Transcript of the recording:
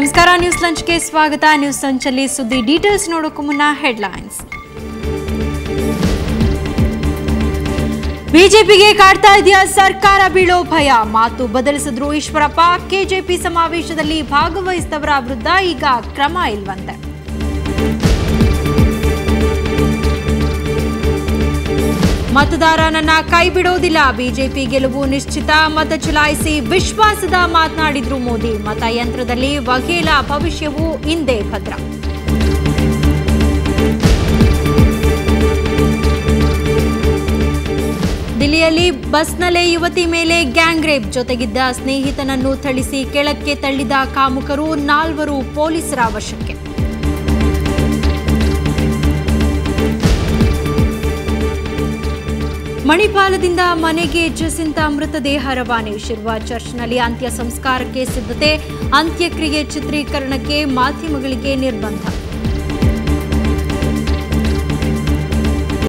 ನಮಸ್ಕಾರ ನ್ಯೂಸ್ ಲಂಚ್ಗೆ ಸ್ವಾಗತ. ನ್ಯೂಸ್ ಲಂಚಲ್ಲಿ ಸುದ್ದಿ ಡೀಟೇಲ್ಸ್ ನೋಡೋಕ್ಕೂ ಮುನ್ನ ಹೆಡ್ಲೈನ್ಸ್. ಬಿಜೆಪಿಗೆ ಕಾಡ್ತಾ ಇದೆಯಾ ಸರ್ಕಾರ ಬೀಳೋ ಭಯ? ಮಾತು ಬದಲಿಸಿದ್ರು ಈಶ್ವರಪ್ಪ. ಕೆಜೆಪಿ ಸಮಾವೇಶದಲ್ಲಿ ಭಾಗವಹಿಸಿದವರ ವಿರುದ್ಧ ಈಗ ಕ್ರಮ ಇಲ್ವಂತೆ. ಮತದಾರನನ್ನ ಕೈ ಬಿಡೋದಿಲ್ಲ, ಬಿಜೆಪಿ ಗೆಲುವು ನಿಶ್ಚಿತ, ಮತ ಚಲಾಯಿಸಿ ವಿಶ್ವಾಸದ ಮಾತನಾಡಿದ್ರು ಮೋದಿ. ಮತಯಂತ್ರದಲ್ಲಿ ವಘೇಲ ಭವಿಷ್ಯವು ಇಂದೇ ಭದ್ರ. ದಿಲ್ಲಿಯಲ್ಲಿ ಬಸ್ನಲ್ಲೇ ಯುವತಿ ಮೇಲೆ ಗ್ಯಾಂಗ್ ರೇಪ್, ಜೊತೆಗಿದ್ದ ಸ್ನೇಹಿತನನ್ನು ಥಳಿಸಿ ಕೆಳಕ್ಕೆ ತಳ್ಳಿದ ಕಾಮುಕರು, 4 ಪೊಲೀಸರ ವಶಕ್ಕೆ. ಮಣಿಪಾಲದಿಂದ ಮನೆಗೆ ಜಸಿಂತಾ ಮೃತದೇಹ ರವಾನೆ, ಶಿರ್ವ ಚರ್ಚ್ನಲ್ಲಿ ಅಂತ್ಯ ಸಂಸ್ಕಾರಕ್ಕೆ ಸಿದ್ಧತೆ, ಅಂತ್ಯಕ್ರಿಯೆ ಚಿತ್ರೀಕರಣಕ್ಕೆ ಮಾಧ್ಯಮಗಳಿಗೆ ನಿರ್ಬಂಧ.